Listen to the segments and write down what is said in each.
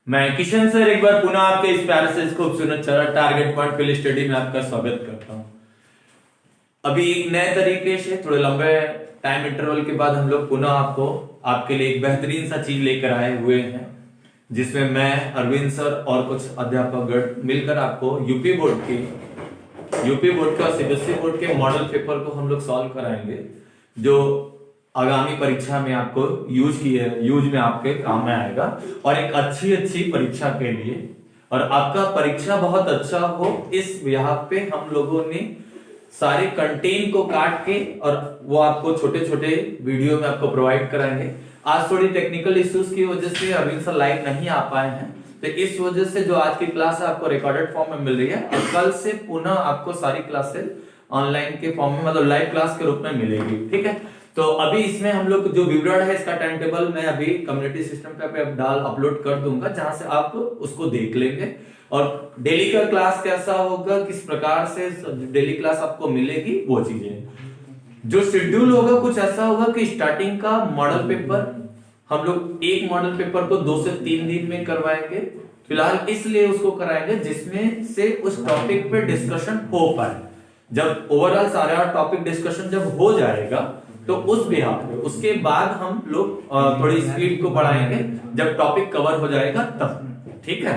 मैं किशन सर एक बार पुनः आपके इस प्यारे से खूबसूरत चरण टारगेट पॉइंट फील्ड स्टडी में आपका स्वागत करता हूं। अभी एक नए तरीके से थोड़े लंबे टाइम इंटरवल के बाद हम लोग पुनः आपके लिए एक बेहतरीन सा चीज लेकर आए हुए हैं, जिसमें मैं अरविंद सर और कुछ अध्यापक मिलकर आपको यूपी बोर्ड का सीबीएसई बोर्ड के मॉडल पेपर को हम लोग सॉल्व कराएंगे, जो आगामी परीक्षा में आपको यूज में आपके काम में आएगा और एक अच्छी परीक्षा के लिए, और आपका परीक्षा बहुत अच्छा हो इस यहाँ पे हम लोगों ने सारे कंटेंट को काट के और वो आपको छोटे छोटे वीडियो में आपको प्रोवाइड कराएंगे। आज थोड़ी टेक्निकल इश्यूज की वजह से अरविंद सर लाइव नहीं आ पाए हैं, तो इस वजह से जो आज की क्लास है आपको रिकॉर्डेड फॉर्म में मिल रही है और कल से पुनः आपको सारी क्लासेस ऑनलाइन के फॉर्म में, मतलब लाइव क्लास के रूप में मिलेगी। ठीक है, तो अभी इसमें हम लोग जो विवरण है इसका टाइम टेबल मैं अभी कम्युनिटी सिस्टम पे अपलोड कर दूंगा, जहां से आप उसको देख लेंगे। और डेली का क्लास कैसा होगा, किस प्रकार से डेली क्लास आपको मिलेगी, वो चीजें जो शेड्यूल होगा कुछ ऐसा होगा कि स्टार्टिंग का मॉडल पेपर हम लोग एक मॉडल पेपर को 2 से 3 दिन में करवाएंगे। फिलहाल इसलिए उसको कराएंगे जिसमें से उस टॉपिक पे डिस्कशन हो पाए। जब ओवरऑल सारा टॉपिक डिस्कशन जब हो जाएगा तो उस बिहार पे उसके बाद हम लोग थोड़ी स्पीड को बढ़ाएंगे जब टॉपिक कवर हो जाएगा तब। ठीक है,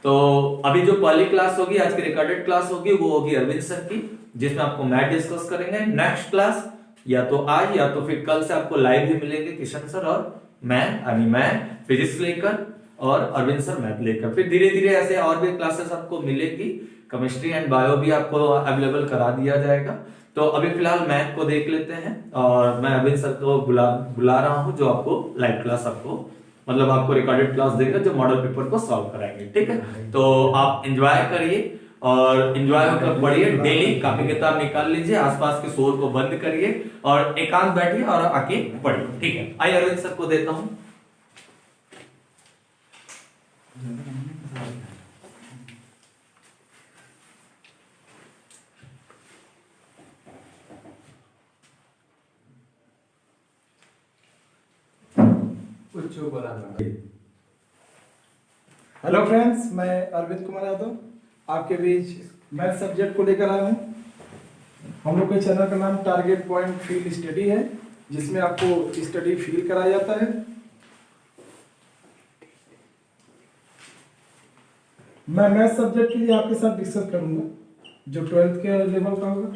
तो अभी जो पहली क्लास होगी, आज की रिकॉर्डेड क्लास होगी, वो होगी अरविंद सर की, जिसमें आपको मैथ डिस्कस करेंगे। नेक्स्ट क्लास या तो आज या तो फिर कल से आपको लाइव भी मिलेंगे किशन सर और मैं फिजिक्स लेकर और अरविंद सर मैथ लेकर। फिर धीरे धीरे ऐसे और भी क्लासेस आपको मिलेगी, केमिस्ट्री एंड बायो भी आपको अवेलेबल करा दिया जाएगा। तो अभी फिलहाल मैथ को देख लेते हैं और मैं अरविंद सर को बुला रहा हूं, जो आपको लाइव क्लास मतलब आपको रिकॉर्डेड क्लास देगा, जो मॉडल पेपर को सॉल्व कराएंगे। ठीक है, तो आप एंजॉय करिए और एंजॉय होकर पढ़िए। डेली कॉपी किताब निकाल लीजिए, आसपास के शोर को बंद करिए और एकांत बैठिए और आके पढ़िए। ठीक है, आइए अरविंद सर को देता हूं। हेलो फ्रेंड्स, मैं अरविंद कुमार यादव आपके बीच मैथ सब्जेक्ट को लेकर आया हूँ। हम लोग के चैनल का नाम टारगेट पॉइंट फील्ड स्टडी है, जिसमें आपको स्टडी फील कराया जाता है। मैं मैथ सब्जेक्ट के लिए आपके साथ डिस्कस करूंगा जो 12th के लेवल का होगा।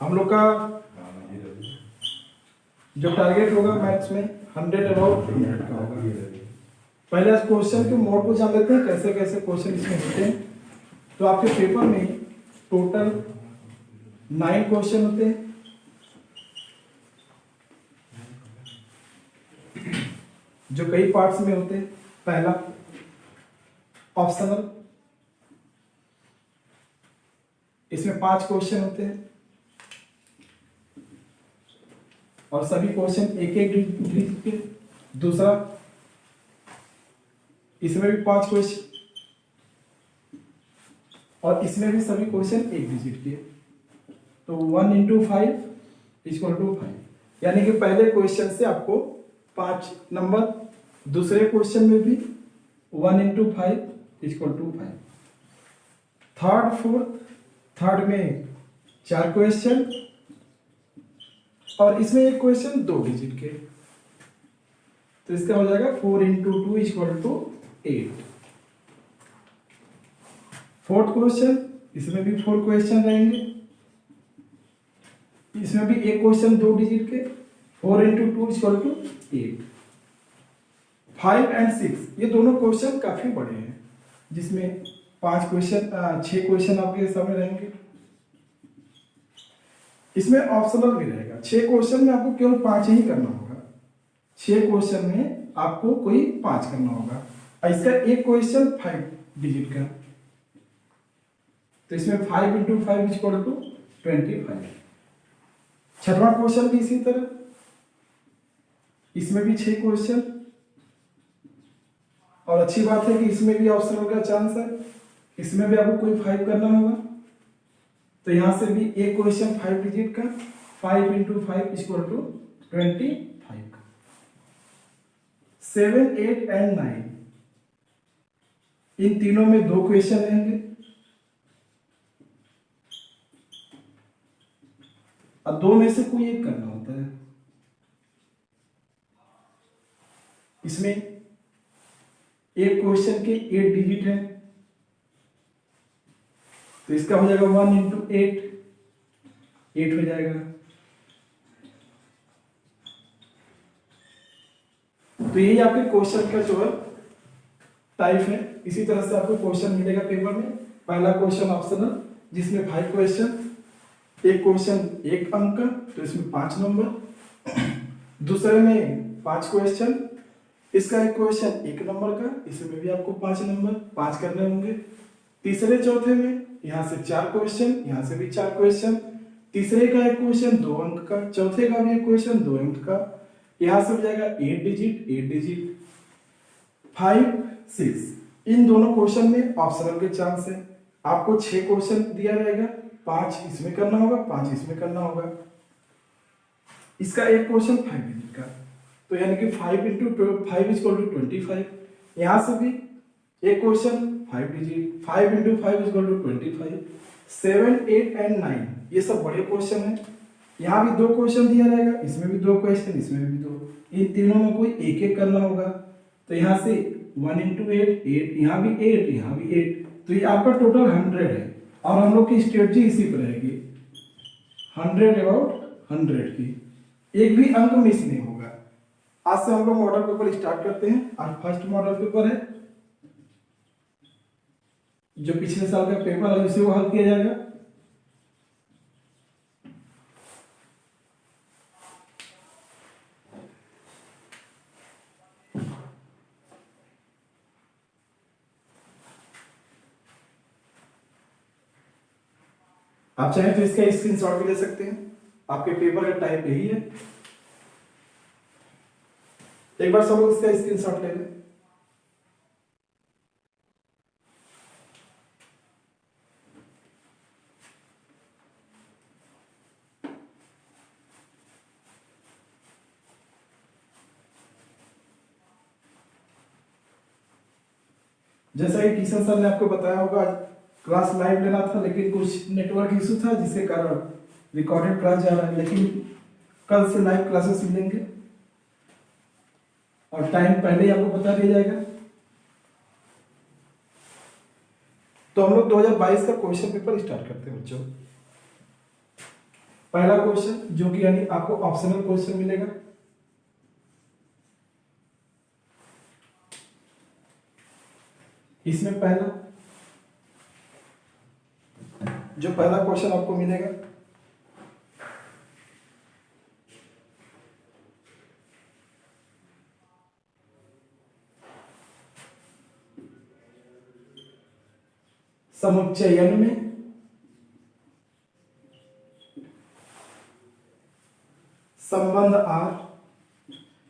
हम लोग का जो टारगेट होगा मैथ्स में 100 अबाउट का होगा। पहले क्वेश्चन के मोड को जान लेते हैं, कैसे कैसे क्वेश्चन इसमें होते हैं। तो आपके पेपर में टोटल 9 क्वेश्चन होते हैं, जो कई पार्ट्स में होते हैं। पहला ऑप्शनल, इसमें 5 क्वेश्चन होते हैं और सभी क्वेश्चन एक एक डिजिट के। दूसरा, इसमें भी 5 क्वेश्चन और इसमें भी सभी क्वेश्चन एक डिजिट के। तो 1 × 5 = 5, यानी कि पहले क्वेश्चन से आपको 5 नंबर, दूसरे क्वेश्चन में भी 1 × 5 = 5। थर्ड, फोर्थ, थर्ड में 4 क्वेश्चन और इसमें एक क्वेश्चन 2 डिजिट के। तो इसका हो जाएगा 4 × 2 = 8। फोर्थ क्वेश्चन, इसमें भी 4 क्वेश्चन रहेंगे, इसमें भी एक क्वेश्चन 2 डिजिट के। 4 × 2 = 8। 5 और 6 ये दोनों क्वेश्चन काफी बड़े हैं, जिसमें 6 क्वेश्चन आपके सामने रहेंगे। इसमें ऑप्शनल भी रहेगा। 6 क्वेश्चन में आपको केवल 5 ही करना होगा। 6 क्वेश्चन में आपको कोई 5 करना होगा। इसका एक क्वेश्चन 5 डिजिट का, तो इसमें 5 × 5 = 25। छठवां क्वेश्चन भी इसी तरह, इसमें भी 6 क्वेश्चन और अच्छी बात है कि इसमें भी ऑप्शनल का चांस है, इसमें भी आपको कोई 5 करना होगा। तो यहां से भी एक क्वेश्चन 5 डिजिट का, 5 × 5 = 25 का। 7, 8 एंड 9, इन तीनों में 2 क्वेश्चन रहेंगे और 2 में से कोई एक करना होता है। इसमें एक क्वेश्चन के 8 डिजिट है, तो इसका हो जाएगा 1 इंटू 8 हो जाएगा। तो यही आपके क्वेश्चन का जो है टाइप है। इसी तरह से आपको क्वेश्चन मिलेगा पेपर में। पहला क्वेश्चन ऑप्शनल, जिसमें 5 क्वेश्चन, एक क्वेश्चन 1 अंक का, तो इसमें 5 नंबर। दूसरे में 5 क्वेश्चन, इसका एक क्वेश्चन 1 नंबर का, इसमें भी आपको 5 नंबर 5 करने होंगे। तीसरे चौथे में यहाँ से 4 क्वेश्चन, यहाँ से भी 4 क्वेश्चन, तीसरे का एक क्वेश्चन 2 अंक का, चौथे का भी एक क्वेश्चन 2 अंक का, यहाँ से हो जाएगा 8 डिजिट 5, 6। इन दोनों क्वेश्चन में ऑप्शनल के चांस है। आपको 6 क्वेश्चन दिया रहेगा, 5 इसमें करना होगा, 5 इसमें करना होगा। इसका एक क्वेश्चन 5 डिजिट का, तो यानी कि 5 इंटू 5 इज इक्वल टू 25। यहाँ से भी एक question 5 digit, 5 into 5 is equal to 25। 7, 8 and 9 ये सब बड़े क्वेश्चन हैं। यहाँ भी 2 क्वेश्चन दिया रहेगा, इसमें भी 2 क्वेश्चन, इसमें भी 2। इन तीनों में कोई एक एक करना होगा। तो यहाँ से 1 इंटू 8, यहाँ भी 8, यहाँ भी 8, तो ये आपका टोटल 100 है। और हम लोग की स्ट्रेटजी इसी पर रहेगी, 100 अबाउट 100 की, एक भी अंक मिस नहीं होगा। आज से हम लोग मॉडल पेपर स्टार्ट करते हैं। आज फर्स्ट मॉडल पेपर है, जो पिछले साल का पेपर है उसे वो हल किया जाएगा। आप चाहें तो इसका स्क्रीनशॉट भी ले सकते हैं। आपके पेपर का टाइप यही है। एक बार सब लोग इसका स्क्रीनशॉट ले लें। जैसा कि किशन सर ने आपको बताया होगा, क्लास लाइव लेना था, लेकिन कुछ नेटवर्क इशू था जिसके कारण रिकॉर्डेड क्लास जा रहा है। लेकिन कल से लाइव क्लासेस मिलेंगे और टाइम पहले ही आपको बता दिया जाएगा। तो हम लोग 2022 का क्वेश्चन पेपर स्टार्ट करते हैं बच्चों। पहला क्वेश्चन जो कि यानी आपको ऑप्शनल क्वेश्चन मिलेगा। इसमें पहला क्वेश्चन आपको मिलेगा, समुच्चयन में संबंध आर,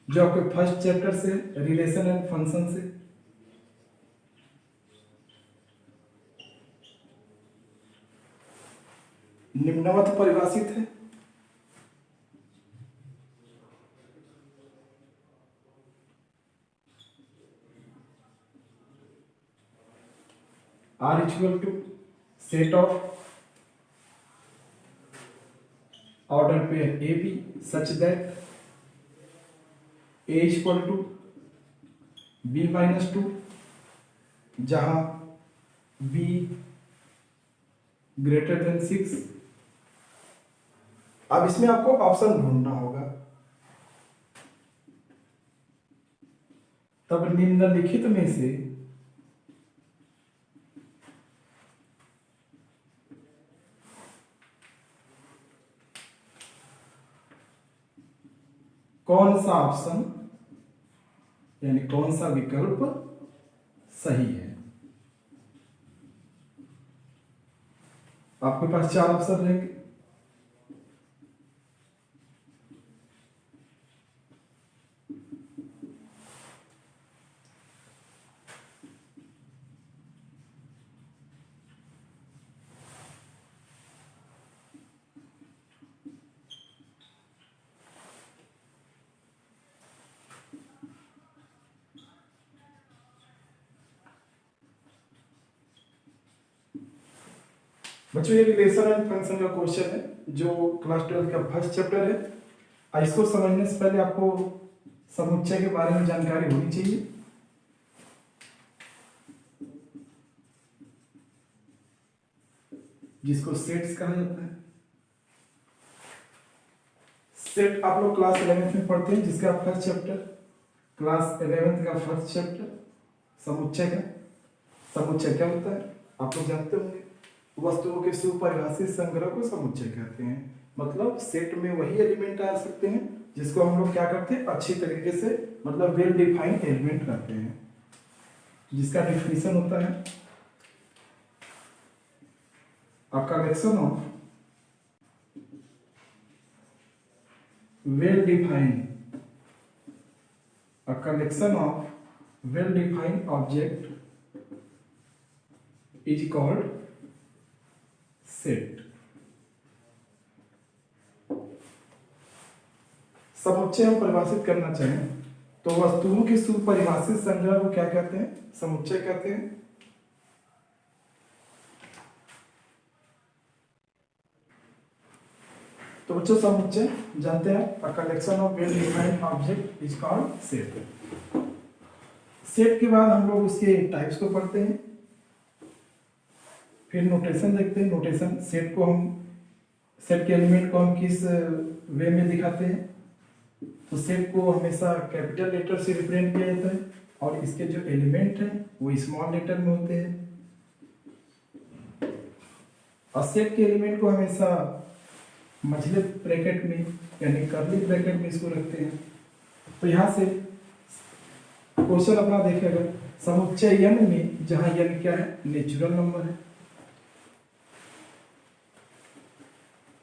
जो आपके फर्स्ट चैप्टर से रिलेशन एंड फंक्शन से, निम्नवत परिभाषित है। R equal to set of order pair AB such that A equal to B minus 2, जहां B greater than 6। अब इसमें आपको ऑप्शन ढूंढना होगा। तब निम्नलिखित में से कौन सा ऑप्शन यानी कौन सा विकल्प सही है। आपके पास 4 ऑप्शन रहेंगे। बच्चों ये रिलेशन एंड फंक्शन का क्वेश्चन है जो क्लास 12 का फर्स्ट चैप्टर है। इसको समझने से पहले आपको समुच्चय के बारे में जानकारी होनी चाहिए। जिसको सेट्स कहा जाता है। सेट आप लोग क्लास 11th में पढ़ते हैं, जिसका फर्स्ट चैप्टर क्लास 11th का फर्स्ट चैप्टर समुच्चय का। समुच्चय क्या होता है आप लोग जानते होंगे। वस्तुओं के सुपरिभाषित संग्रह को समुच्चय कहते हैं। मतलब सेट में वही एलिमेंट आ सकते हैं जिसको हम लोग क्या करते हैं, अच्छी तरीके से मतलब वेल डिफाइंड एलिमेंट करते हैं, जिसका डिफिनीशन होता है a collection of well-defined object is called set। समुच्चय हम परिभाषित करना चाहें तो वस्तुओं के सुपरिभाषित संग्रह को क्या कहते हैं, समुच्चय कहते हैं। तो बच्चों समुच्चय जानते हैं, a collection of well defined object is called set. Set के बाद हम लोग उसके टाइप्स को पढ़ते हैं, फिर नोटेशन देखते हैं। नोटेशन सेट को हम सेट के एलिमेंट को हम किस वे में दिखाते हैं। तो सेट को हमेशा कैपिटल लेटर से रिप्रेजेंट किया जाता है और इसके जो एलिमेंट हैं वो स्मॉल लेटर में होते हैं। और सेट के एलिमेंट को हमेशा मझले ब्रैकेट में यानी कर्ली ब्रैकेट में इसको रखते हैं। तो यहाँ से क्वेश्चन अपना देखेगा, समुच्चय n में जहाँ n क्या है, नेचुरल नंबर है,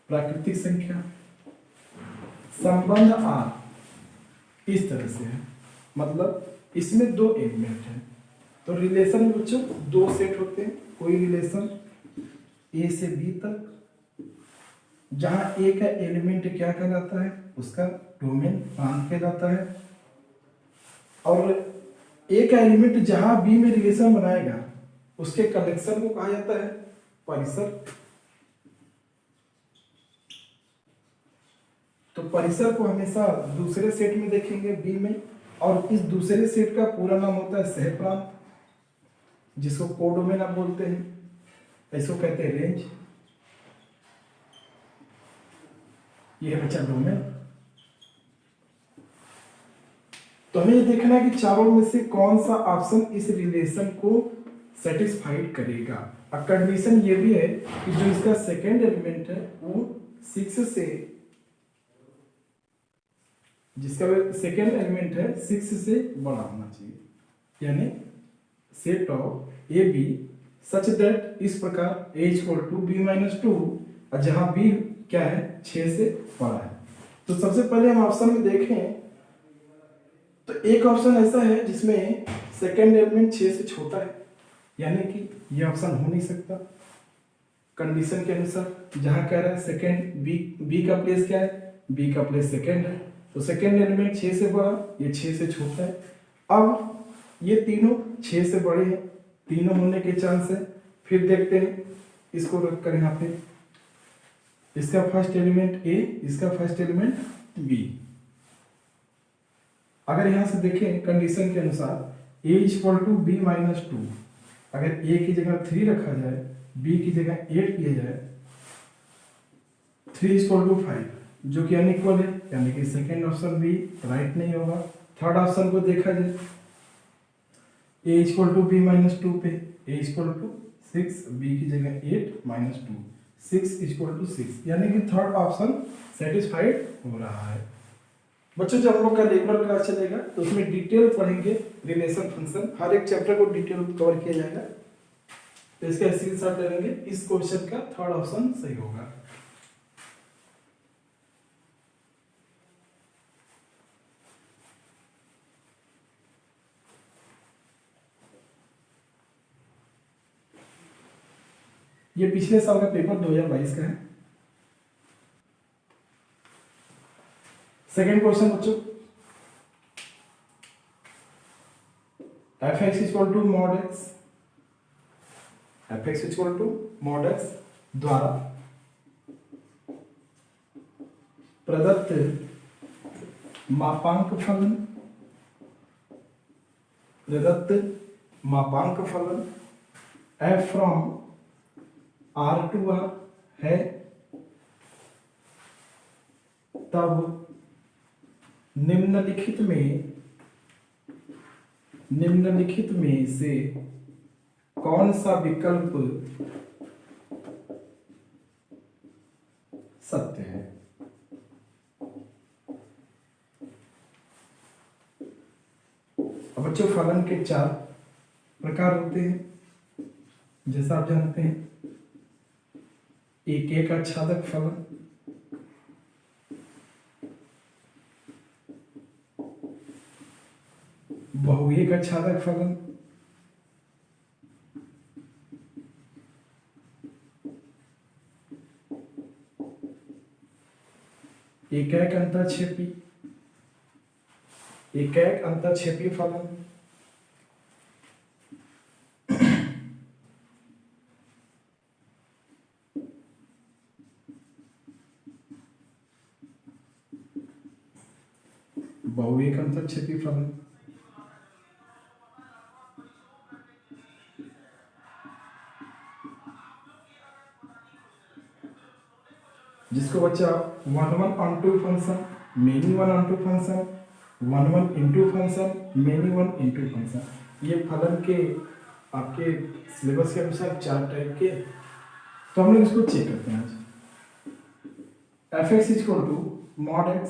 प्राकृतिक संख्या, संबंध r इस तरह से है। मतलब इसमें दो एलिमेंट हैं। तो रिलेशन में बच्चों दो सेट होते हैं। कोई रिलेशन a से b तक जहां ए का एलिमेंट क्या कहलाता है, उसका डोमेन प्रांत कहलाता है। और ए का एलिमेंट जहां बी में रिलेशन बनाएगा उसके कलेक्शन को कहा जाता है परिसर। तो परिसर को हमेशा दूसरे सेट में देखेंगे बी में, और इस दूसरे सेट का पूरा नाम होता है सह प्रांत, जिसको कोडोमेन आप बोलते हैं, इसको कहते हैं रेंज। ये है बच्चा डोमेन। तो हमें ये देखना है कि चारों में से कौन सा ऑप्शन इस रिलेशन को सेटिस्फाइड करेगा। अब कंडीशन ये भी है कि जो इसका सेकेंड एलिमेंट है वो 6 से, जिसका सेकेंड एलिमेंट है 6 से बड़ा होना चाहिए, यानी set of A B such that इस प्रकार a = b-2 और जहां b क्या है 6 से बड़ा है। तो सबसे पहले हम ऑप्शन में देखें तो एक ऑप्शन ऐसा है जिसमें सेकेंड एलिमेंट 6 से छोटा है, यानी कि ये ऑप्शन हो नहीं सकता कंडीशन के अनुसार। जहां कह रहा है सेकेंड बी का प्लेस क्या है, बी का प्लेस सेकेंड है, तो सेकेंड एलिमेंट 6 से बड़ा, ये 6 से छोटा है। अब ये तीनों 6 से बड़े हैं, तीनों होने के चांस है। फिर देखते हैं इसको रख कर यहाँ पे, इसका फर्स्ट एलिमेंट ए, इसका फर्स्ट एलिमेंट बी। अगर यहां से देखें कंडीशन के अनुसार a = b-2, अगर a की जगह 3 रखा जाए, b की जगह 8 किया जाए, 3 = 5 जो कि अनइक्वल है, यानी कि सेकेंड ऑप्शन भी राइट नहीं होगा। थर्ड ऑप्शन को देखा जाए a = b-2 पे a = 6, b की जगह 8 - 2, 6 = 6, यानी कि थर्ड ऑप्शन सेटिस्फाइड हो रहा है। बच्चों जब हम लोग का रेगुलर क्लास चलेगा तो उसमें डिटेल पढ़ेंगे रिलेशन फंक्शन, हर एक चैप्टर को डिटेल कवर किया जाएगा। तो इसका स्क्रीनशॉट ले लेंगे, इस क्वेश्चन का थर्ड ऑप्शन सही होगा। ये पिछले साल का पेपर 2022 का है। सेकेंड क्वेश्चन बच्चों, fx = mod x, fx = mod x द्वारा प्रदत्त मापांक फलन f from R to R है, तब निम्नलिखित में से कौन सा विकल्प सत्य है। अब बच्चों फलन के 4 प्रकार होते हैं, जैसा आप जानते हैं। एक आच्छादक फलन, बहुएक आच्छादक फलन, एक अंतःक्षेपी फलन, बहुएक अंतःक्षेपी फलन, जिसको बच्चा 1 onto function, many 1 onto function, 1 into function, many 1 into function, ये फलन के आपके सिलेबस के अनुसार 4 टाइप के। तो हम लोग इसको चेक करते हैं आज। fx equal to mod x,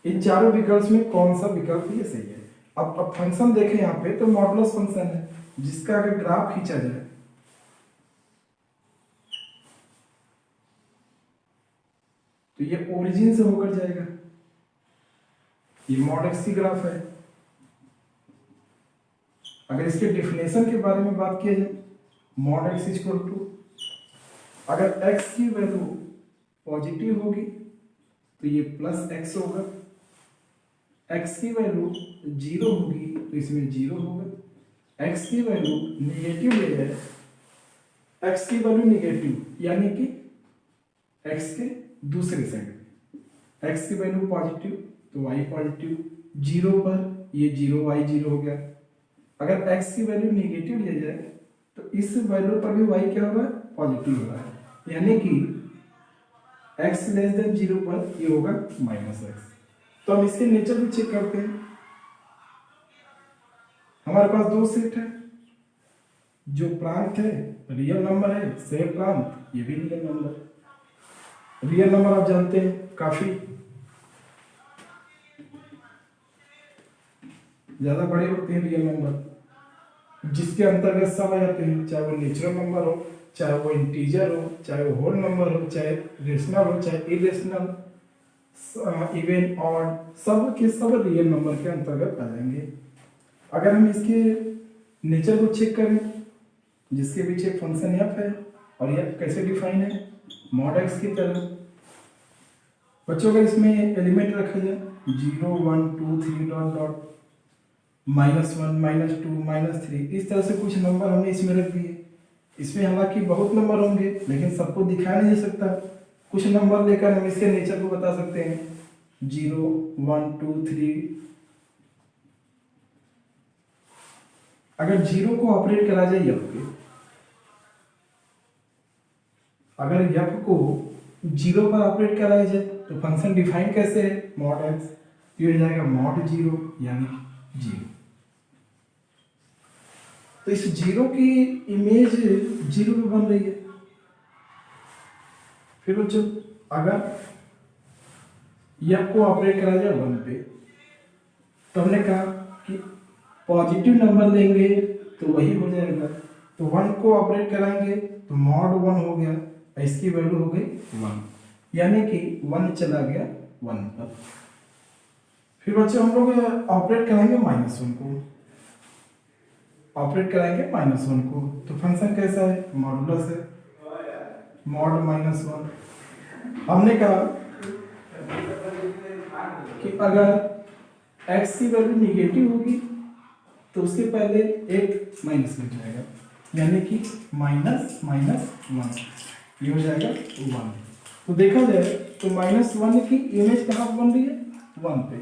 इन चारों विकल्प में कौन सा विकल्प ये सही है। अब फंक्शन देखें यहाँ पे तो मॉडुलस फंक्शन है, जिसका अगर ग्राफ खींचा जाए तो ये ओरिजिन से होकर जाएगा। ये मॉड एक्स की ग्राफ है। अगर इसके डिफिनेशन के बारे में बात किया जाए, मॉड एक्स इक्वल टू, अगर एक्स की वैल्यू पॉजिटिव होगी तो ये प्लस एक्स होगा, एक्स की वैल्यू 0 होगी तो इसमें 0 होगा, एक्स की वैल्यू निगेटिव ले जाए, एक्स की वैल्यू निगेटिव यानी कि एक्स के दूसरे साइड, एक्स की वैल्यू पॉजिटिव तो y पॉजिटिव, 0 पर ये 0 y 0 हो गया। अगर x की वैल्यू नेगेटिव ले जाए तो इस वैल्यू पर भी y क्या होगा, पॉजिटिव होगा, यानी कि x लेस देन 0 पर ये होगा -x। तो हम इसके नेचर भी चेक करते हैं। हमारे पास 2 सेट है, जो प्रांत है रियल नंबर है, सेम प्रांत ये भी रियल नंबर। रियल नंबर आप जानते हैं काफी ज्यादा बड़े होते हैं रियल नंबर, जिसके अंतर्गत सब आ जाते हैं, चाहे वो नेचुरल नंबर हो, चाहे वो इंटीजर हो, चाहे वो होल नंबर हो, चाहे रेशनल हो, चाहे इरेशनल, इवन ऑड, सब के सब रियल नंबर के अंतर्गत आ जाएंगे। अगर हम इसके नेचर को चेक करें, जिसके पीछे फंक्शन f है और यह कैसे डिफाइन है, मॉड एक्स की तरह। बच्चों अगर इसमें एलिमेंट रखा जाए 0 1 2 3 डॉट डॉट -1 -2 -3, इस तरह से कुछ नंबर हमने इसमें रख दिए। इसमें हालांकि बहुत नंबर होंगे, लेकिन सबको दिखाया नहीं जा सकता। कुछ नंबर लेकर हम इसके नेचर को बता सकते हैं, 0 1 2 3। अगर 0 को ऑपरेट करा जाए f पे, अगर f को 0 पर ऑपरेट कराया जाए तो फंक्शन डिफाइन कैसे है, मॉड एक्स, ये हो जाएगा मॉड 0 यानी 0। तो इस 0 की इमेज 0 पे बन रही है। फिर बच्चों अगर f को ऑपरेट करा जाए 1 पे, तो हमने कहा कि पॉजिटिव नंबर लेंगे तो वही हो जाएगा, तो 1 को ऑपरेट कराएंगे तो मॉड 1 हो गया, इसकी वैल्यू हो गई 1, यानी कि 1 चला गया 1 पर। फिर बच्चों हम लोग ऑपरेट कराएंगे -1 को, ऑपरेट कराएंगे -1 को, तो फंक्शन कैसा है, मॉडुलस है, मॉड -1। हमने कहा कि अगर x की वैल्यू निगेटिव होगी तो उसके पहले एक माइनस लग जाएगा, यानी कि -1। ये हो जाएगा 1। तो देखा जाए तो -1 की इमेज कहाँ पर बन रही है, 1 पे।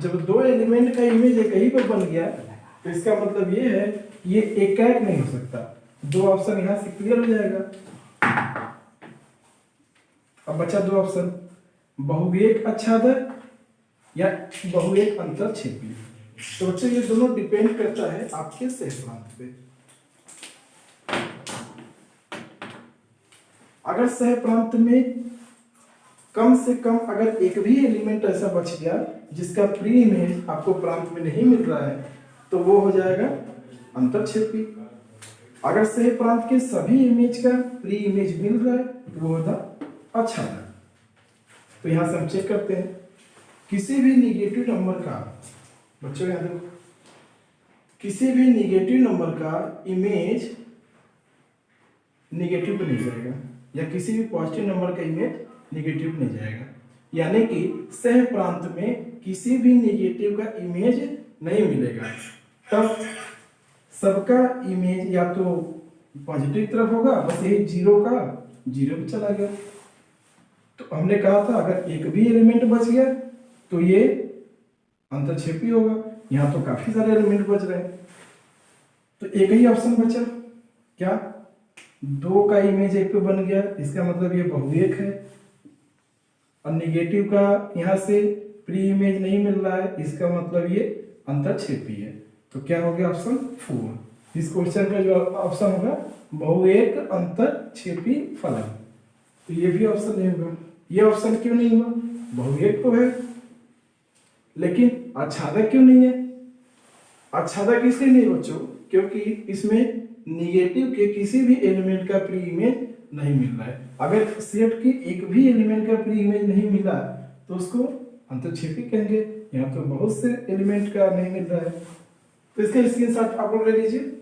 जब दो एलिमेंट का इमेज एक ही पर बन गया तो इसका मतलब ये है ये एक नहीं हो सकता। दो ऑप्शन यहाँ से क्लियर हो जाएगा। अब बचा दो ऑप्शन, बहुएक आच्छादक या बहुएक अंतरछेपी। तो बच्चों ये दोनों डिपेंड करता है आपके सहप्रांत पे। अगर सहप्रांत में कम से कम अगर एक भी एलिमेंट ऐसा बच गया जिसका प्री इमेज आपको प्रांत में नहीं मिल रहा है तो वो हो जाएगा अंतरछेपी। अगर सह प्रांत के सभी इमेज का प्री इमेज मिल रहा है तो वो होता आच्छादक। तो यहां से हम चेक करते हैं किसी भी निगेटिव नंबर का, बच्चों याद देखो, किसी भी निगेटिव नंबर का इमेज निगेटिव पे नहीं जाएगा या किसी भी पॉजिटिव नंबर का इमेज निगेटिव नहीं जाएगा। यानी कि सह प्रांत में किसी भी निगेटिव का इमेज नहीं मिलेगा, तब सबका इमेज या तो पॉजिटिव तरफ होगा, बस यही 0 का 0 पे चला गया। तो हमने कहा था अगर एक भी एलिमेंट बच गया तो ये अंतरछेपी होगा। यहाँ तो काफी सारे एलिमेंट बच रहे हैं तो एक ही ऑप्शन बचा, क्या 2 का इमेज एक पे बन गया, इसका मतलब ये बहुएक है। और निगेटिव का यहाँ से प्री इमेज नहीं मिल रहा है, इसका मतलब ये अंतरछेपी है। तो क्या हो गया ऑप्शन 4। इस क्वेश्चन का जो ऑप्शन होगा बहुएक अंतरछेपी फलन, तो ये भी ऑप्शन नहीं होगा। ये ऑप्शन क्यों नहीं हुआ, बहुएक तो है लेकिन आच्छादक क्यों नहीं है। आच्छादक इसलिए नहीं बच्चों क्योंकि इसमें निगेटिव के किसी भी एलिमेंट का प्री इमेज नहीं मिल रहा है। अगर सेट के एक भी एलिमेंट का प्री इमेज नहीं मिला तो उसको अंतरछेपी कहेंगे। यहाँ तो बहुत से एलिमेंट का नहीं मिल रहा है तो इसका स्क्रीनशॉट आप लोग ले लीजिए।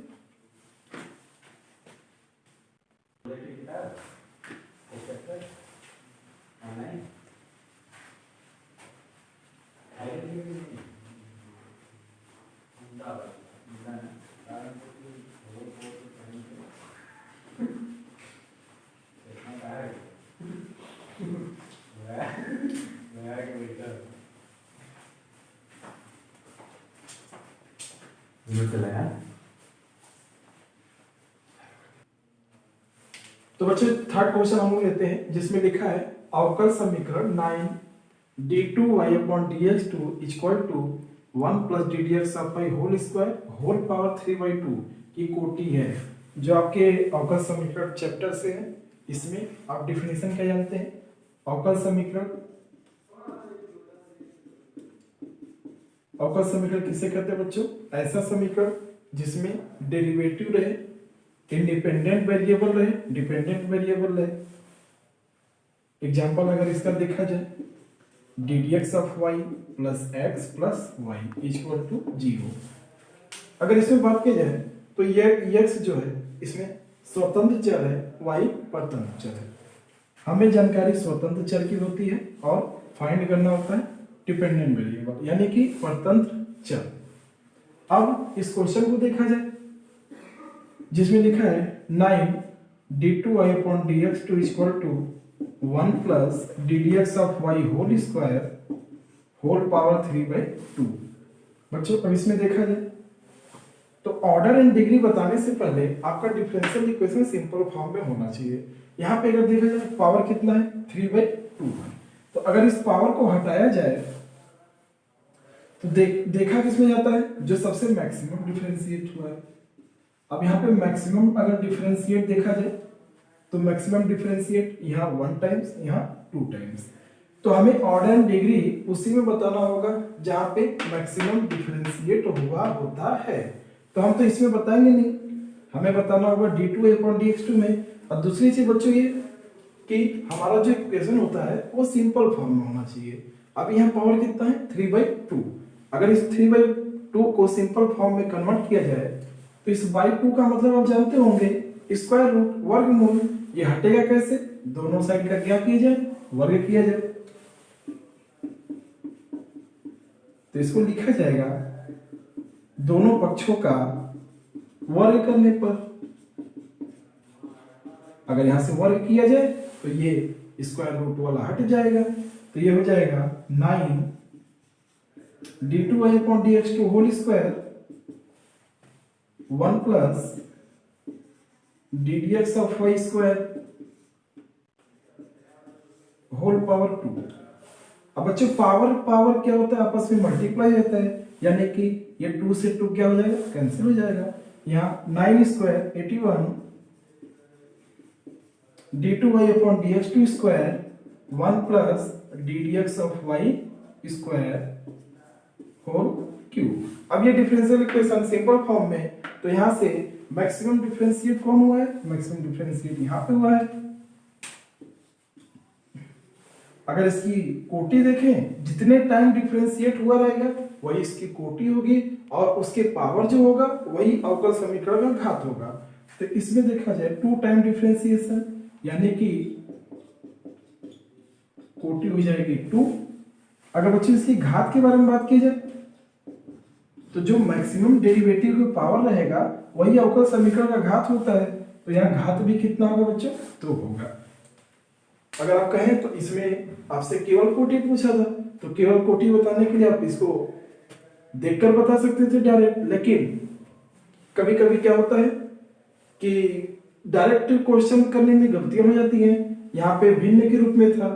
तो बच्चे थर्ड क्वेश्चन हम लोग लेते हैं जिसमें लिखा है अवकल समीकरण 9d2y/dx2 = 1 + ddx/y whole square whole power 3/2 की कोटि है। जो आपके अवकल समीकरण चैप्टर से है, इसमें आप डेफिनेशन क्या जानते हैं। अवकल समीकरण किसे कहते हैं बच्चों, ऐसा समीकरण जिसमें डेरिवेटिव रहे, इंडिपेंडेंट वेरिएबल रहे, डिपेंडेंट वेरिएबल रहे। एग्जांपल अगर इसका देखा जाए ddx/y + x + y = 0। अगर इसमें बात की जाए तो ये x जो है इसमें स्वतंत्र चर है, y परतंत्र चर है। हमें जानकारी स्वतंत्र चर की होती है और फाइंड करना होता है डिपेंडेंट वेरिएबल यानी कि परतंत्र चर। अब इस क्वेश्चन को देखा जाए जिसमें लिखा है 9d2y/dx2 = 1 + ddx/y whole square whole power 3/2। बच्चों अब इसमें देखा जाए तो ऑर्डर एंड डिग्री बताने से पहले आपका डिफरेंशियल इक्वेशन सिंपल फॉर्म में होना चाहिए। यहाँ पे अगर देखा जाए पावर कितना है 3/2, तो अगर इस पावर को हटाया जाए तो देखा किसमें जाता है, जो सबसे मैक्सिमम डिफरेंशिएट हुआ है। अब यहाँ पे मैक्सिमम अगर डिफरेंशिएट देखा जाए तो मैक्सिमम डिफरेंशिएट यहाँ 1 टाइम्स, यहाँ 2 टाइम्स। तो हमें ऑर्डर एंड डिग्री उसी में बताना होगा जहाँ पे मैक्सिमम डिफरेंशिएट हुआ होता है। तो हम तो इसमें बताएंगे नहीं, हमें बताना होगा d2/dx2 में। और दूसरी चीज बच्चों ये कि हमारा जो इक्वेशन होता है वो सिंपल फॉर्म में होना चाहिए। अब यहाँ पावर कितना है 3/2। अगर इस 3/2 को सिंपल फॉर्म में कन्वर्ट किया जाए तो इस y2 का मतलब आप जानते होंगे स्क्वायर रूट, वर्गमूल। ये हटेगा कैसे, दोनों साइड का क्या किया जाए, वर्ग किया जाए। तो इसको लिखा जाएगा दोनों पक्षों का वर्ग करने पर। अगर यहाँ से वर्ग किया जाए तो ये स्क्वायर रूट वाला हट जाएगा, तो ये हो जाएगा 9 d2y upon dx2 whole square 1 plus ddx of y square whole power 2। अब बच्चों पावर पावर क्या होता है, आपस में मल्टीप्लाई होता है, यानी कि ये 2 से 2 क्या हो जाएगा, कैंसिल हो जाएगा। यहाँ 9 square 81 d2y upon dx2 square 1 plus ddx of y square whole cube. अब ये डिफरेंशियल इक्वेशन सिंपल फॉर्म में, तो यहाँ से मैक्सिमम डिफरेंशिएट कौन हुआ है, मैक्सिमम डिफरेंशिएट यहाँ पे हुआ है। अगर इसकी कोटि देखें, जितने टाइम डिफरेंशिएट हुआ रहेगा वही इसकी कोटि होगी, और उसके पावर जो होगा वही अवकल समीकरण का घात होगा। तो इसमें देखा जाए 2 टाइम डिफरेंशिएशन, यानी कि कोटि हो जाएगी 2। अगर बच्चों इसकी घात के बारे में बात की जाए तो जो मैक्सिमम डेरिवेटिव का पावर रहेगा वही अवकल समीकरण का घात होता है, तो यहाँ घात भी कितना होगा बच्चों, 2 होगा। अगर आप कहें तो इसमें आपसे केवल कोटि पूछा था, तो केवल कोटि बताने के लिए आप इसको देखकर बता सकते थे डायरेक्ट, लेकिन कभी कभी क्या होता है कि डायरेक्ट क्वेश्चन करने में गलतियां हो जाती हैं। यहाँ पे भिन्न के रूप में था,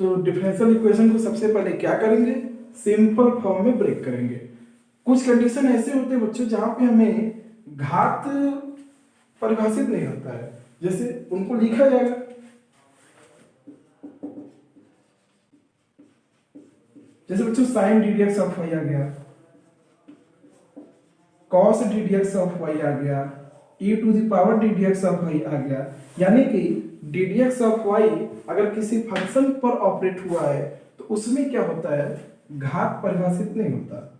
तो डिफरेंशियल इक्वेशन को सबसे पहले क्या करेंगे, सिंपल फॉर्म में ब्रेक करेंगे। कुछ कंडीशन ऐसे होते हैं बच्चों जहां पे हमें घात परिभाषित नहीं होता है, जैसे उनको लिखा जाएगा। जैसे बच्चों साइन ddx ऑफ y आ गया, cos ddx ऑफ y आ गया, e to the power ddx of y आ गया। यानी कि ddx ऑफ y अगर किसी फंक्शन पर ऑपरेट हुआ है तो उसमें क्या होता है, घात परिभाषित नहीं होता।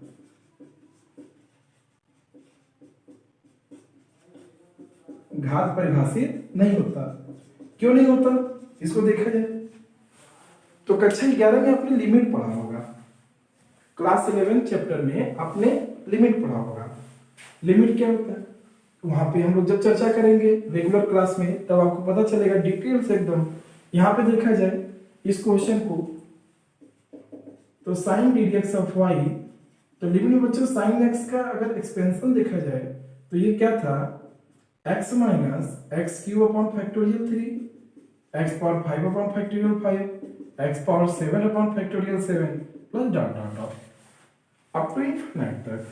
घात परिभाषित नहीं होता, क्यों नहीं होता, इसको देखा जाए तो कक्षा 11 में आपने लिमिट पढ़ा होगा, क्लास 11 चैप्टर में आपने लिमिट पढ़ा होगा। लिमिट क्या होता है वहां पे हम लोग जब चर्चा करेंगे रेगुलर क्लास में तब आपको पता चलेगा डिटेल से एकदम। यहाँ पे देखा जाए इस क्वेश्चन को, तो साइन ddx ऑफ y, तो लिमिट में बच्चों साइन x का अगर एक्सपेंशन देखा जाए तो ये क्या था, x minus x cube upon factorial 3, x power 5 upon factorial 5, x power 7 upon factorial 7 plus dot dot dot up to infinite तक।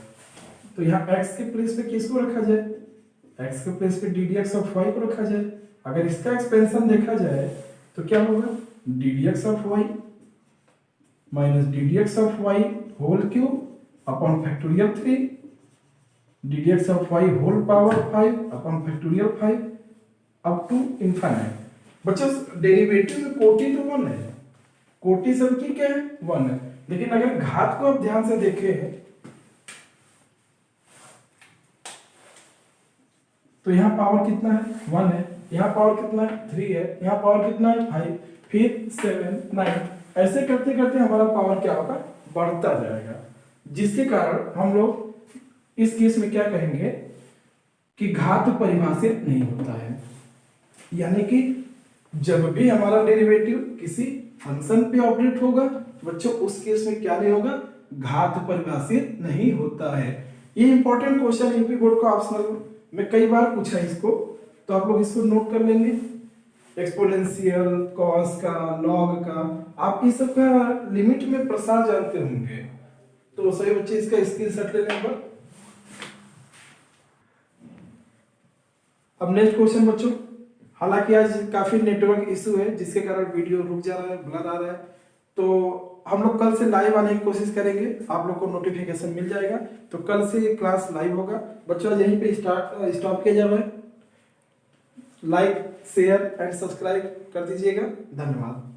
तो यहाँ x के प्लेस पे किसको रखा जाए, x के प्लेस पे ddx ऑफ y को रखा जाए। अगर इसका एक्सपेंशन देखा जाए तो क्या होगा, ddx of y minus ddx of y whole cube upon factorial 3, ddx of y whole power 5 upon factorial 5 up to infinite. बच्चों डेरिवेटिव में कोटि तो 1 है, कोटि सबकी क्या है, 1 है, लेकिन अगर घात को आप ध्यान से देखें तो यहाँ पावर कितना है, 1 है, यहाँ पावर कितना है, 3 है, यहाँ पावर कितना है, 5, फिर 7, 9, ऐसे करते करते हमारा पावर क्या होगा, बढ़ता जाएगा। जिसके कारण हम लोग इस केस में क्या कहेंगे कि घात परिभाषित नहीं होता है, यानी कि जब भी हमारा डेरिवेटिव किसी फंक्शन पे ऑपरेट होगा बच्चों उस केस में क्या नहीं होगा, घात परिभाषित नहीं होता है। ये इंपॉर्टेंट क्वेश्चन यूपी बोर्ड को ऑप्शनल में कई बार पूछा है इसको, तो आप लोग इसको नोट कर लेंगे। एक्सपोनेंशियल, कॉस का, लॉग का, आप इस सब का लिमिट में प्रसार जानते होंगे, तो सभी बच्चे इसका स्क्रीनशॉट ले लेंगे। अब नेक्स्ट क्वेश्चन बच्चों, हालांकि आज काफी नेटवर्क इशू है जिसके कारण वीडियो रुक जा रहा है, ब्लर आ रहा है, तो हम लोग कल से लाइव आने की कोशिश करेंगे, आप लोग को नोटिफिकेशन मिल जाएगा, तो कल से क्लास लाइव होगा। बच्चों आज यहीं पे स्टॉप किया जा रहा है। लाइक, शेयर एंड सब्सक्राइब कर दीजिएगा। धन्यवाद।